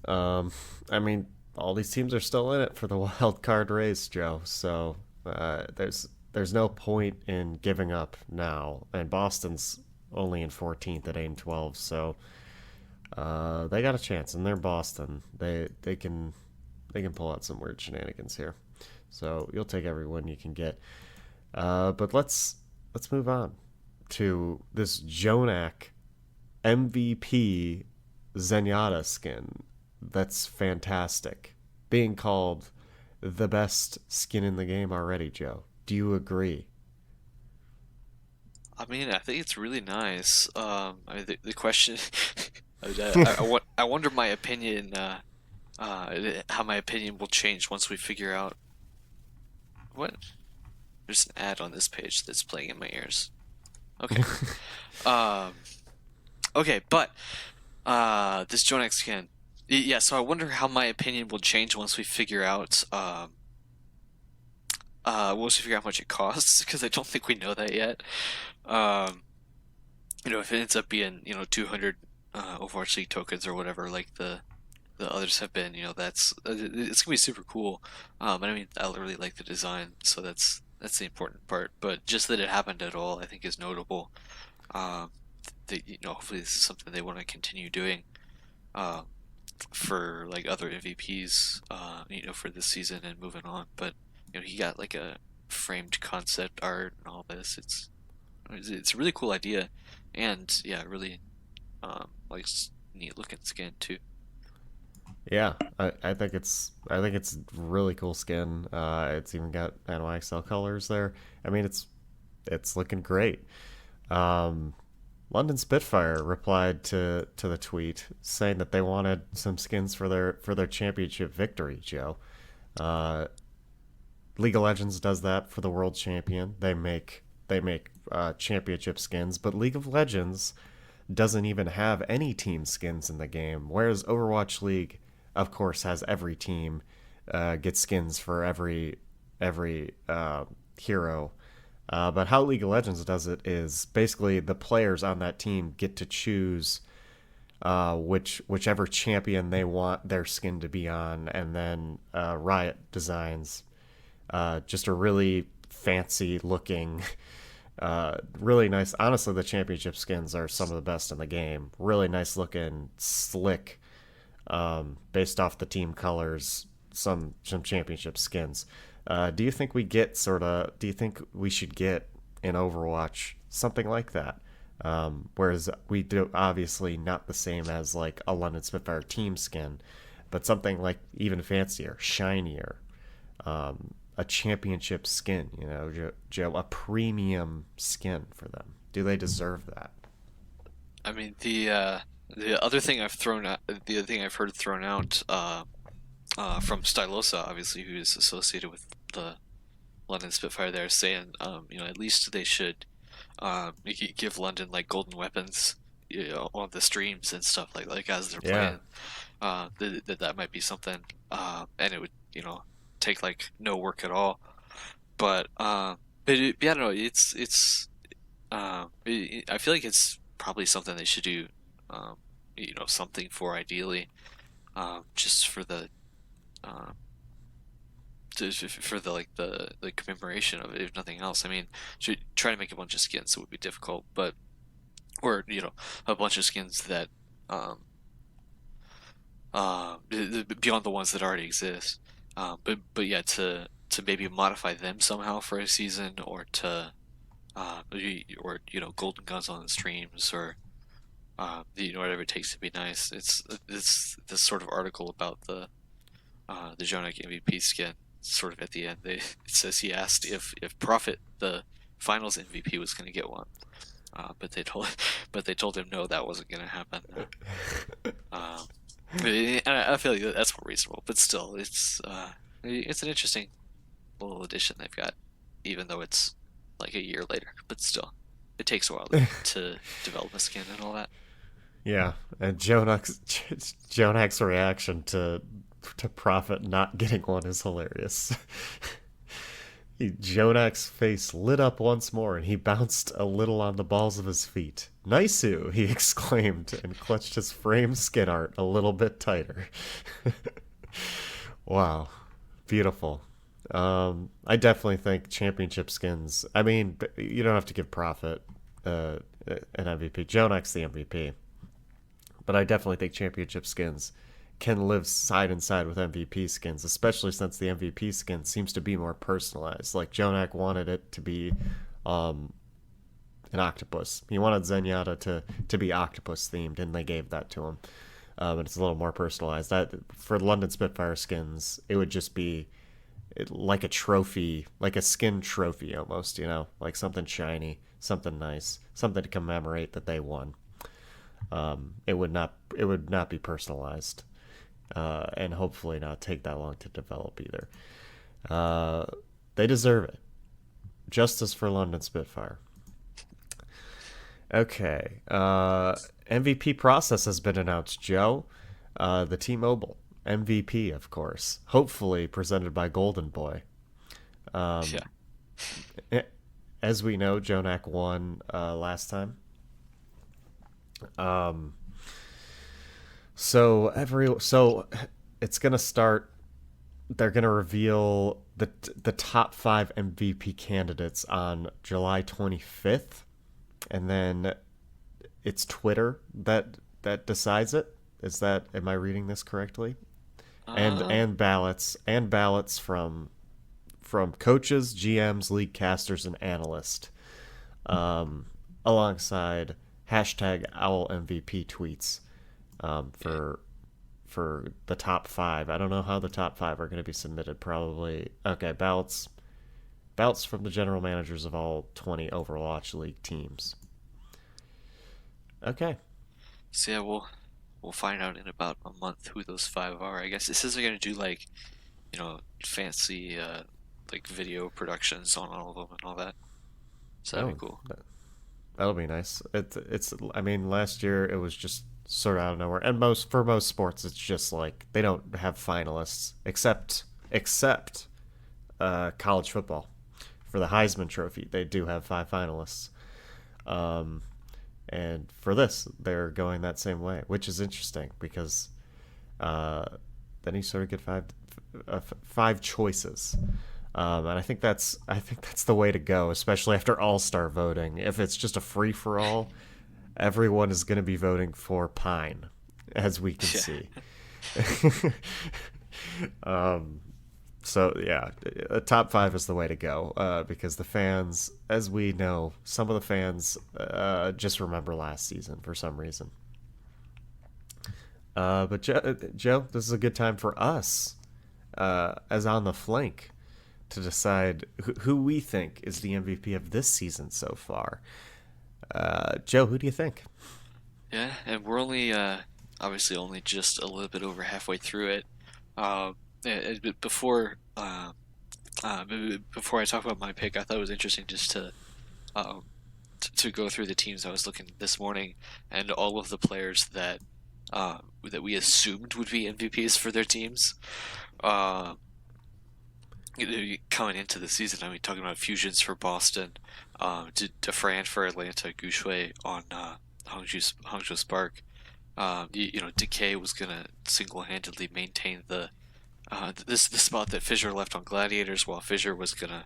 I mean, all these teams are still in it for the wild card race, Joe. So there's no point in giving up now. And Boston's only in 14th at 8-12, so they got a chance, and they're Boston. They can pull out some weird shenanigans here. So you'll take every win you can get. But let's move on to this Jonak MVP Zenyatta skin. That's fantastic. Being called the best skin in the game already, Joe. Do you agree? I mean, I think it's really nice. I mean, the question, I wonder my opinion, how my opinion will change once we figure out what. There's an ad on this page that's playing in my ears. Okay. Um, okay, but this Jonex skin. Yeah, so I wonder how my opinion will change once we figure out once we figure out how much it costs, because I don't think we know that yet. Um, if it ends up being, 200 Overwatch League tokens or whatever, like the others have been, that's it's gonna be super cool. And I mean, I really like the design, so that's the important part. But just that it happened at all, I think, is notable. Um, hopefully this is something they want to continue doing. Uh, for like other MVPs, for this season and moving on. But he got like a framed concept art and all this. It's a really cool idea, and yeah, really like neat looking skin too. Yeah, I think it's really cool skin. It's even got NYXL colors there. I mean, it's looking great. Um, London Spitfire replied to the tweet saying that they wanted some skins for their championship victory. Joe, uh, League of Legends does that for the world champion. They make championship skins, but League of Legends doesn't even have any team skins in the game. Whereas Overwatch League, of course, has every team get skins for every hero. But how League of Legends does it is basically the players on that team get to choose whichever champion they want their skin to be on, and then Riot designs just a really fancy looking, really nice. Honestly, the championship skins are some of the best in the game. Really nice looking, slick, based off the team colors. Some championship skins. Do you think we get sort of? Do you think we should get in Overwatch something like that? Whereas we do obviously not the same as like a London Spitfire team skin, but something like even fancier, shinier, a championship skin. Joe, a premium skin for them. Do they deserve that? I mean, the other thing I've thrown out, the other thing I've heard thrown out from Stylosa, obviously, who is associated with the London Spitfire, there, saying, at least they should give London like golden weapons, on the streams and stuff like as they're Yeah. playing. That might be something, and it would take like no work at all. But yeah, no, I feel like it's probably something they should do, something for ideally, just for the um, for the like the commemoration of it, if nothing else. I mean, should try to make a bunch of skins, it would be difficult, but or a bunch of skins that um beyond the ones that already exist. But yeah, to maybe modify them somehow for a season, or to or golden guns on the streams, or whatever it takes to be nice. It's this sort of article about the Jonak MVP skin. Sort of at the end, it says he asked if Prophet, the finals MVP, was going to get one, but they told him no, that wasn't going to happen. Um, and I feel like that's more reasonable, but still, it's an interesting little addition they've got, even though it's like a year later. But still, it takes a while to develop a skin and all that. Yeah, and Jonak's reaction to Prophet not getting one is hilarious. Jonak's face lit up once more, and he bounced a little on the balls of his feet. Niceu, he exclaimed, and clutched his framed skin art a little bit tighter. Wow, beautiful. I definitely think championship skins. I mean, you don't have to give Prophet an MVP. Jonak's the MVP, but I definitely think championship skins can live side and side with MVP skins, especially since the MVP skin seems to be more personalized. Like Jonak wanted it to be an octopus. He wanted Zenyatta to be octopus themed, and they gave that to him. And it's a little more personalized. That for London Spitfire skins, it would just be like a trophy, like a skin trophy almost. Like something shiny, something nice, something to commemorate that they won. It would not be personalized, and hopefully not take that long to develop either. They deserve it. Justice for London Spitfire. Okay. MVP process has been announced, Joe. The T-Mobile MVP, of course. Hopefully presented by Golden Boy. Um, Yeah. as we know, Jonak won last time. Um, so it's gonna start. They're gonna reveal the top 5 MVP candidates on July 25th, and then it's Twitter that decides it. Am I reading this correctly? And Uh, and ballots from coaches, GMs, league casters, and analysts, alongside hashtag Owl MVP tweets, yeah. for the top 5. I don't know how the top 5 are going to be submitted. Probably okay. Ballots from the general managers of all 20 Overwatch League teams. Okay. So yeah, we'll find out in about a month who those five are. I guess it says they're gonna do like fancy like video productions on all of them and all that. So that'd be Oh, cool. that'll be nice. It's. I mean, last year it was just sort of out of nowhere, and for most sports, it's just like they don't have finalists except college football. For the Heisman Trophy, they do have 5 finalists. Um, and for this, they're going that same way, which is interesting because uh, then you sort of get five choices. And I think that's the way to go, especially after All Star voting. If it's just a free for all, everyone is going to be voting for Pine, as we can Yeah. see. um, so yeah, a top 5 is the way to go, because the fans, as we know, some of the fans just remember last season for some reason. But Joe, this is a good time for us, as on the flank, to decide who we think is the MVP of this season so far. Joe, who do you think? Yeah, and we're only obviously only just a little bit over halfway through it. But before I talk about my pick, I thought it was interesting just um, to go through the teams I was looking this morning and all of the players that we assumed would be MVPs for their teams. Uh, Coming into the season, I mean, talking about fusions for Boston, DeFran for Atlanta, Gouche on Hangzhou Spark. Decay was gonna single-handedly maintain the spot that Fissure left on Gladiators, while Fissure was gonna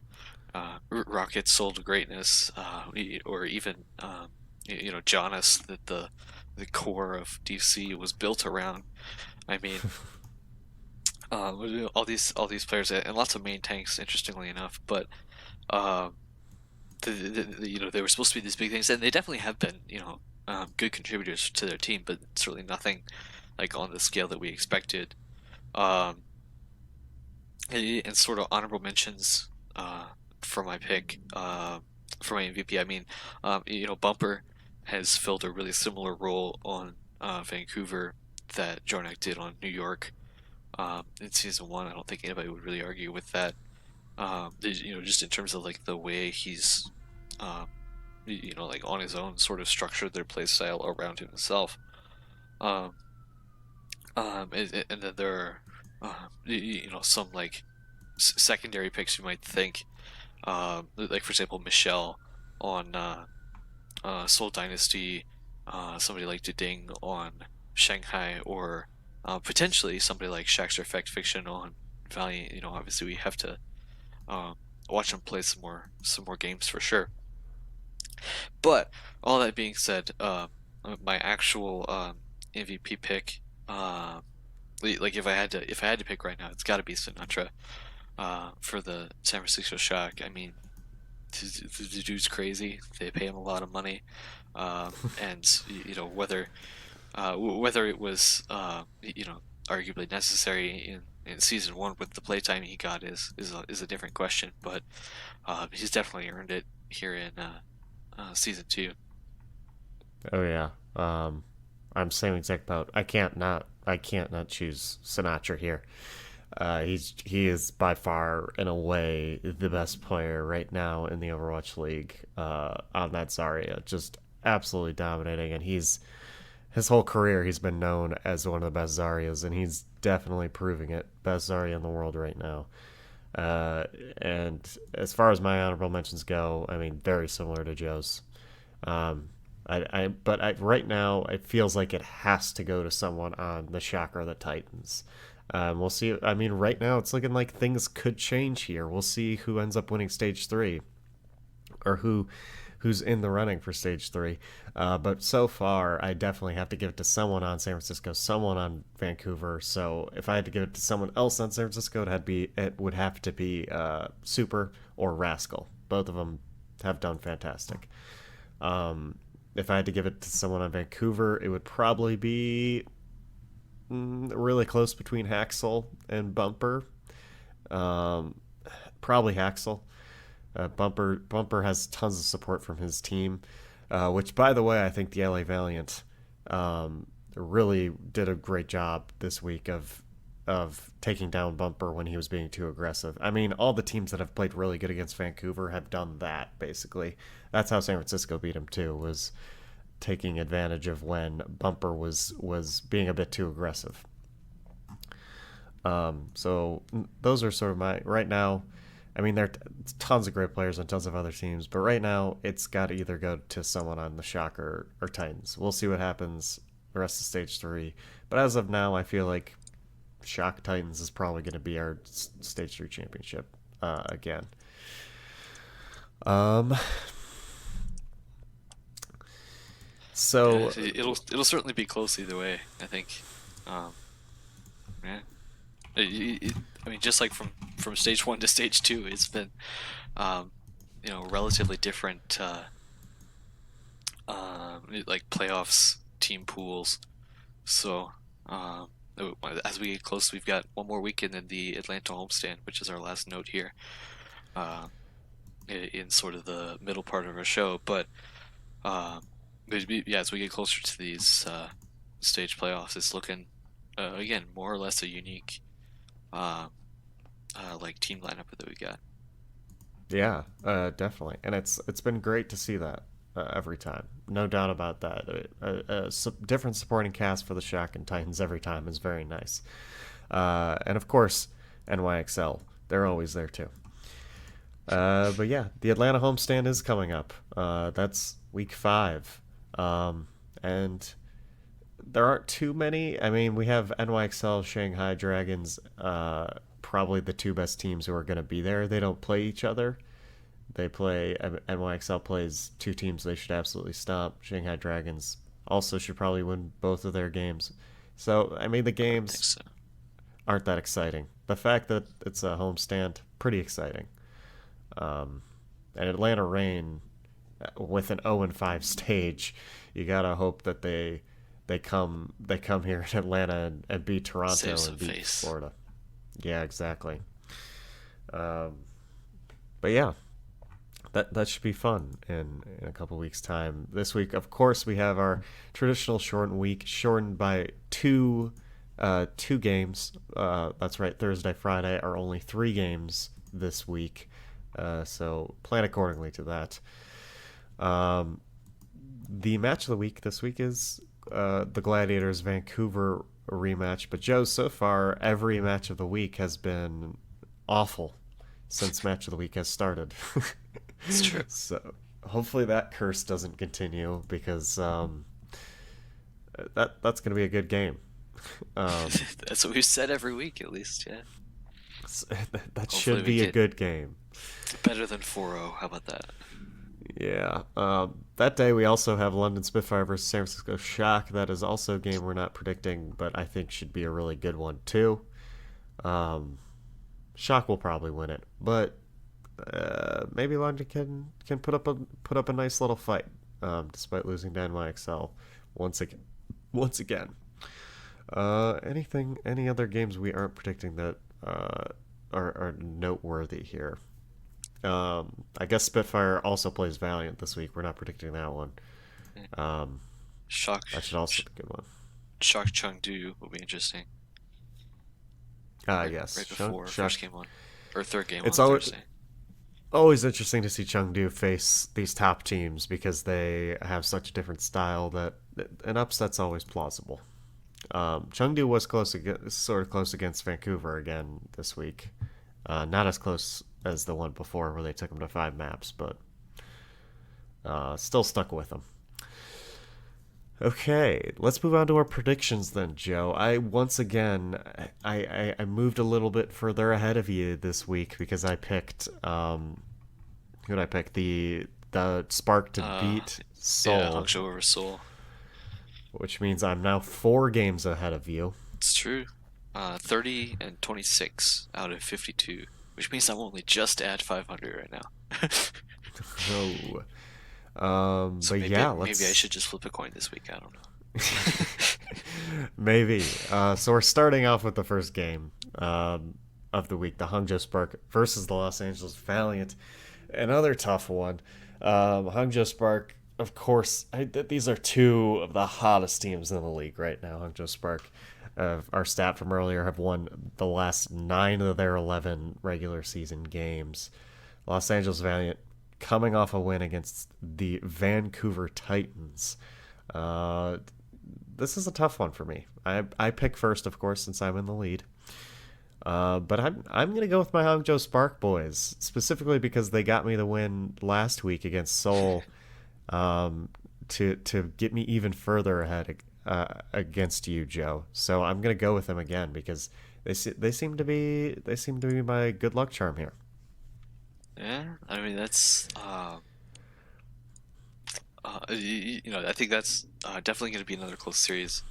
rocket Soul to greatness, or even Jonas, that the core of DC was built around. I mean, all these players and lots of main tanks, interestingly enough, but um, they were supposed to be these big things, and they definitely have been, good contributors to their team, but certainly nothing like on the scale that we expected. Um, and sort of honorable mentions for my pick, for my MVP. I mean, Bumper has filled a really similar role on Vancouver that Jornak did on New York in season one. I don't think anybody would really argue with that. Just in terms of like the way he's, um, like on his own, sort of structured their play style around himself. Um, and then there are, some like secondary picks you might think, like for example, Michelle on Seoul Dynasty, somebody like Ding on Shanghai, or potentially somebody like Shaxter Effect Fiction on Valiant. Obviously we have to um, watch him play some more games for sure. But all that being said, my actual MVP pick, like if I had to pick right now, it's got to be Sinatra for the San Francisco Shock. I mean, the dude's crazy. They pay him a lot of money, and whether it was arguably necessary in season one with the playtime he got is a different question. But he's definitely earned it here in season two. Oh yeah. I'm same exact boat. I can't not choose Sinatra here. He is by far and away the best player right now in the Overwatch League. On that Zarya, just absolutely dominating, and his whole career he's been known as one of the best Zaryas, and he's definitely proving it. Best Zarya in the world right now. Uh, and as far as my honorable mentions go, I mean, very similar to Joe's. Um, but right now it feels like it has to go to someone on the Shock or the Titans. We'll see. I mean, right now it's looking like things could change here. We'll see who ends up winning stage three, or who's in the running for stage three. But so far, I definitely have to give it to someone on San Francisco, someone on Vancouver. So if I had to give it to someone else on San Francisco, it would have to be Super or Rascal. Both of them have done fantastic. If I had to give it to someone on Vancouver, it would probably be really close between Haxel and Bumper. Um, Probably Haxel. Bumper has tons of support from his team, which, by the way, I think the LA Valiant really did a great job this week of taking down Bumper when he was being too aggressive. I mean, all the teams that have played really good against Vancouver have done that, basically. That's how San Francisco beat him, too, was taking advantage of when Bumper was being a bit too aggressive. So those are sort of my right now. I mean, there are tons of great players on tons of other teams, but right now it's got to either go to someone on the Shock or Titans. We'll see what happens the rest of stage three. But as of now, I feel like Shock Titans is probably going to be our stage three championship again. Um, Yeah, so it'll certainly be close either way. I think. Um, yeah. I mean, just like from stage one to stage two, it's been um, relatively different like playoffs, team pools. So As we get close, we've got one more weekend in the Atlanta homestand, which is our last note here, um, in sort of the middle part of our show. Um, yeah, as we get closer to these stage playoffs, it's looking again more or less a unique uh, like team lineup that we got. Yeah, definitely, and it's been great to see that every time. No doubt about that. Different supporting cast for the Shack and Titans every time is very nice, and of course NYXL. They're always there too. But yeah, the Atlanta homestand is coming up. That's week 5, and there aren't too many. I mean, we have NYXL, Shanghai Dragons, probably the two best teams who are going to be there. They don't play each other. They play NYXL plays two teams they should absolutely stomp. Shanghai Dragons also should probably win both of their games. So I mean, the I don't think games so. aren't that exciting. The fact that it's a homestand, pretty exciting. Um, and Atlanta Reign with an 0-5 stage, you gotta hope that they come here in Atlanta and beat Save Toronto some and beat face. Florida. Yeah, exactly. Um, but yeah, that should be fun in a couple weeks' time. This week, of course, we have our traditional shortened week, shortened by two games. That's right, Thursday, Friday are only 3 games this week. So plan accordingly to that. Um, the match of the week this week is the Gladiators Vancouver rematch. But Joe, so far every match of the week has been awful since match of the week has started. It's true. So hopefully that curse doesn't continue because that's going to be a good game. Um, That's what we've said every week, at least. Yeah. that Hopefully should we be a get good game. better than 4-0. How about that? Yeah. That day we also have London Spitfire versus San Francisco Shock. That is also a game we're not predicting, but I think should be a really good one too. Um, Shock will probably win it, but maybe London can put up a nice little fight, despite losing to NYXL once again. Once again. Any other games we aren't predicting that are noteworthy here? I guess Spitfire also plays Valiant this week. We're not predicting that one. Eh, Um, Shock, that should also be a good one. Shock Chengdu will be interesting. Ah, Right yes, before Shock. first game on, or third game It's on Thursday. always interesting to see Chengdu face these top teams because they have such a different style that an upset's always plausible. Chengdu was sort of close against Vancouver again this week. Not as close as the one before where they took them to 5 maps, but still stuck with them. Okay, let's move on to our predictions then, Joe. I once again I moved a little bit further ahead of you this week because I picked who did I pick? The Spark to Uh, beat yeah, Seoul, Hangzhou over Seoul. which means I'm now 4 games ahead of you. It's true. 30 and 26 out of 52, which means I'm only just at 500 right now. Oh, So but maybe yeah, maybe I let's should just flip a coin this week. I don't know. maybe. So we're starting off with the first game of the week, the Hangzhou Spark versus the Los Angeles Valiant. Another tough one. Hangzhou Spark, of course, these are two of the hottest teams in the league right now. Hangzhou Spark, our stat from earlier, have won the last 9 of their 11 regular season games. Los Angeles Valiant coming off a win against the Vancouver Titans. Uh, this is a tough one for me. I pick first, of course, since I'm in the lead. But I'm gonna go with my Hangzhou Spark boys, specifically because they got me the win last week against Seoul, to get me even further ahead against you, Joe. So I'm gonna go with them again because they seem to be my good luck charm here. Yeah, I mean that's I think that's definitely going to be another close series.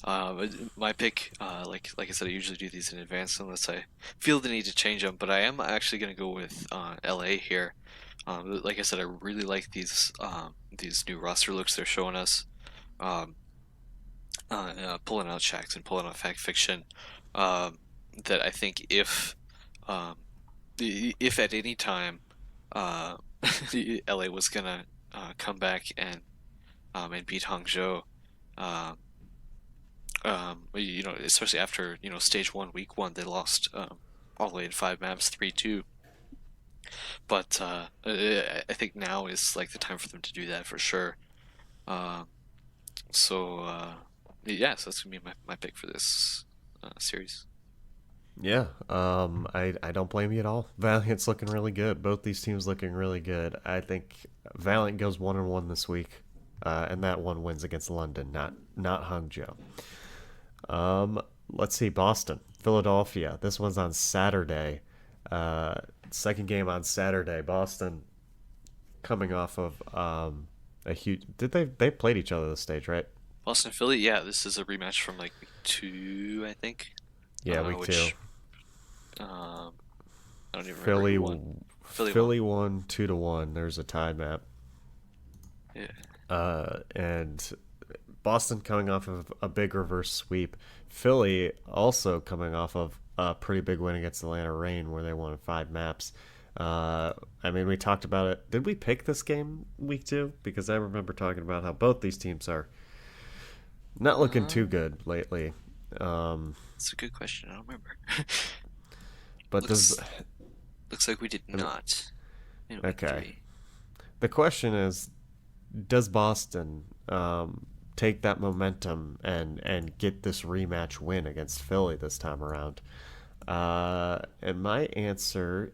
But my pick, like I said, I usually do these in advance unless I feel the need to change them. But I am actually going to go with LA here. Like I said, I really like these new roster looks they're showing us. Um, pulling out Shaqs and pulling out fact fiction. Um, that I think um, if at any time uh, LA was gonna come back and beat Hangzhou, um, especially after stage one, week one, they lost all the way in 5 maps, 3-2. But I think now is like the time for them to do that for sure. Um, so yeah, so that's gonna be my pick for this series. Yeah, I don't blame you at all. Valiant's looking really good. Both these teams looking really good. I think Valiant goes 1-1 this week, and that one wins against London, not Hangzhou. Um, let's see, Boston, Philadelphia. This one's on Saturday. Second game on Saturday. Boston coming off of a huge. Did they played each other this stage, right? Boston Philly, yeah, this is a rematch from like week two, I think. Yeah, week two. Which um, I don't even remember who Philly won. Philly won. Philly won 2-1. There's a tie map. Yeah. And Boston coming off of a big reverse sweep. Philly also coming off of a pretty big win against Atlanta Reign where they won 5 maps. I mean, we talked about it. Did we pick this game week two? Because I remember talking about how both these teams are not looking too Um, good lately. Um, That's a good question. I don't remember. but does looks looks like we did I mean, not in week okay? three. The question is, does Boston take that momentum and get this rematch win against Philly this time around? And my answer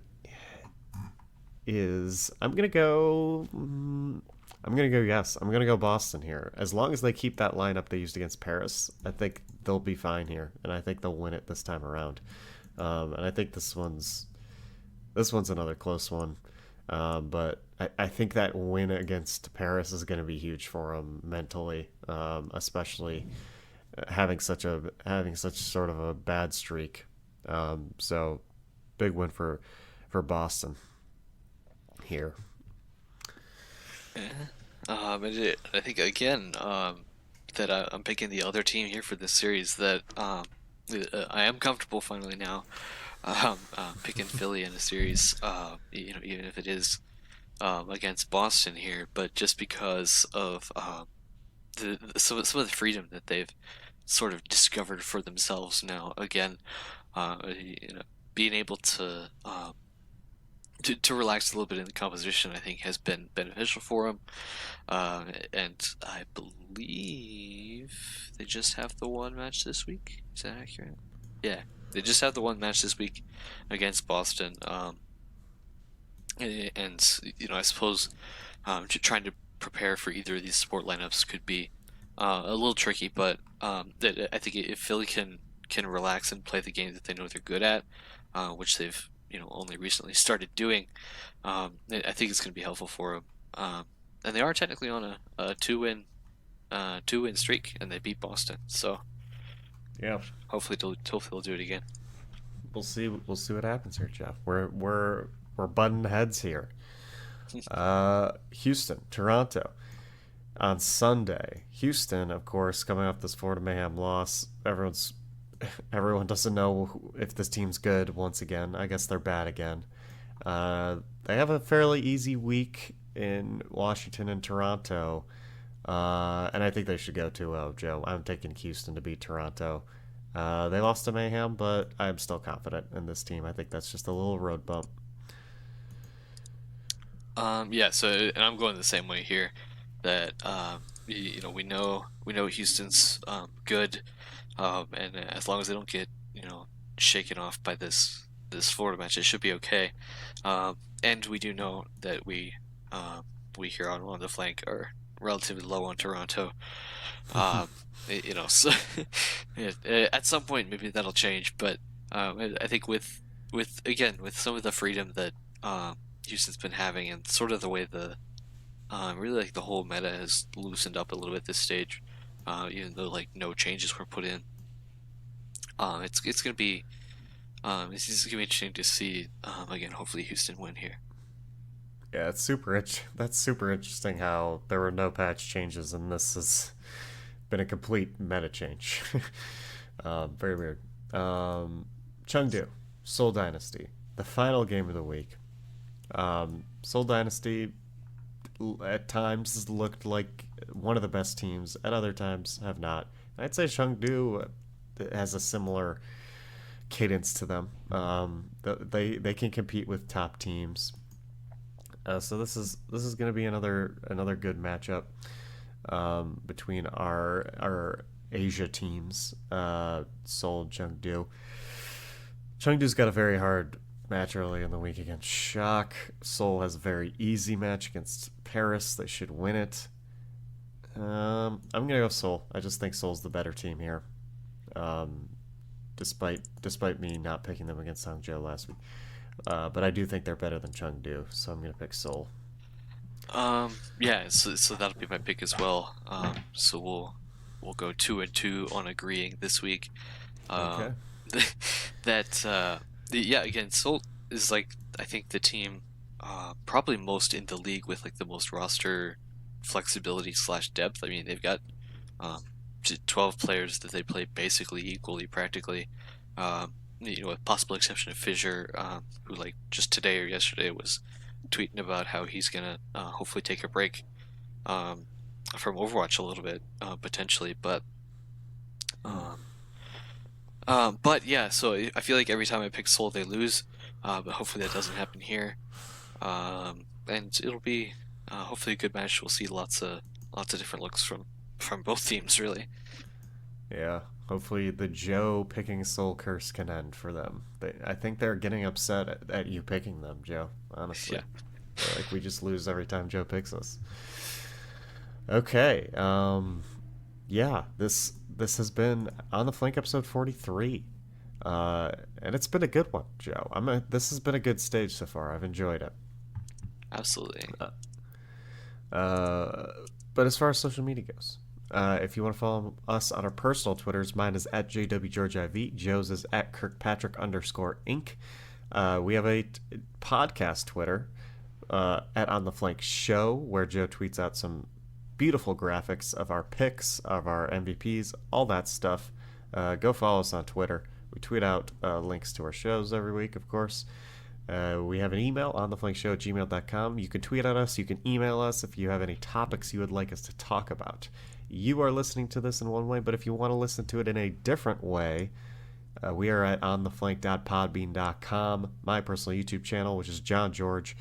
is I'm gonna go yes. I'm gonna go Boston here. As long as they keep that lineup they used against Paris, I think they'll be fine here, and I think they'll win it this time around. And I think this one's another close one. But I think that win against Paris is going to be huge for them mentally, especially having such sort of a bad streak. So big win for Boston here. Yeah. I think again that I'm picking the other team here for this series. That I am comfortable finally now picking Philly in a series. Even if it is against Boston here, but just because of some of the freedom that they've sort of discovered for themselves now. Again, being able to relax a little bit in the composition, I think, has been beneficial for them. And I believe they just have the one match this week. Is that accurate? Yeah, they just have the one match this week against Boston. And I suppose trying to prepare for either of these support lineups could be a little tricky. But I think if Philly can relax and play the game that they know they're good at, which they've only recently started doing, I think it's going to be helpful for them. And they are technically on a two win streak, and they beat Boston. So Yeah, hopefully they'll do it again. we'll see what happens here, Jeff. We're butting heads here. Houston, Toronto on Sunday. Houston, of course, coming off this Florida Mayhem loss. Everyone doesn't know if this team's good once again. I guess they're bad again. They have a fairly easy week in Washington and Toronto. And I think they should go 2-0, Joe. I'm taking Houston to beat Toronto. They lost to Mayhem, but I'm still confident in this team. I think that's just a little road bump. Yeah. So, and I'm going the same way here. That we know Houston's good, and as long as they don't get shaken off by this Florida match, it should be okay. And we do know that we here on the flank are relatively low on Toronto. Um, so at some point maybe that'll change, but I think with some of the freedom that Houston's been having and sort of the way really like the whole meta has loosened up a little bit this stage, even though like no changes were put in. It's gonna be it's gonna be interesting to see again. Hopefully Houston win here. Yeah, that's super interesting how there were no patch changes, and been a complete meta change. Very weird. Chengdu, Seoul Dynasty, the final game of the week. Seoul Dynasty at times looked like one of the best teams, at other times have not. I'd say Chengdu has a similar cadence to them. They can compete with top teams. So this is going to be another good matchup between our Asia teams, Seoul and Chengdu. Chengdu's got a very hard match early in the week against Shock. Seoul has a very easy match against Paris. They should win it. I'm gonna go Seoul. I just think Seoul's the better team here, um, despite me not picking them against Hangzhou last week. But I do think they're better than Chengdu, so I'm gonna pick Seoul. Yeah, so that'll be my pick as well. So we'll go 2-2 on agreeing this week. Okay. Um, that yeah, again, Seoul is like I think the team probably most in the league with like the most roster flexibility slash depth. I mean, they've got um, 12 players that they play basically equally, practically. With possible exception of Fissure, who like just today or yesterday was tweeting about how he's gonna hopefully take a break um, from Overwatch a little bit, potentially. But yeah, so I feel like every time I pick Seoul, they lose. But hopefully that doesn't happen here. And it'll be hopefully a good match. We'll see lots of different looks from both teams, really. Yeah. Hopefully the Joe picking Soul curse can end for them. I think they're getting upset at you picking them, Joe. Honestly, Yeah, like we just lose every time Joe picks us. Okay. Yeah. This has been on the flank episode 43. And it's been a good one, Joe. This has been a good stage so far. I've enjoyed it. absolutely. Uh, but as far as social media goes, if you want to follow us on our personal Twitters, mine is at JWGeorgeIV. Joe's is at Kirkpatrick_Inc. We have a podcast Twitter at On the Flank Show, where Joe tweets out some beautiful graphics of our picks, of our MVPs, all that stuff. Go follow us on Twitter. We tweet out links to our shows every week, of course. We have an email on theflankshow@gmail.com. You can tweet at us. You can email us if you have any topics you would like us to talk about. You are listening to this in one way, but if you want to listen to it in a different way, we are at ontheflank.podbean.com, my personal YouTube channel, which is John George.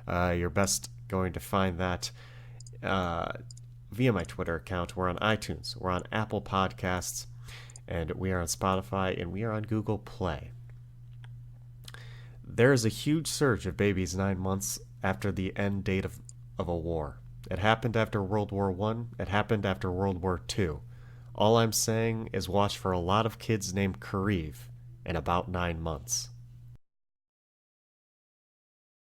You're best going to find that via my Twitter account. We're on iTunes, we're on Apple Podcasts, and we are on Spotify, and we are on Google Play. There is a huge surge of babies 9 months after the end date of a war. It happened after World War I. It happened after World War II. All I'm saying is watch for a lot of kids named Kareev in about 9 months.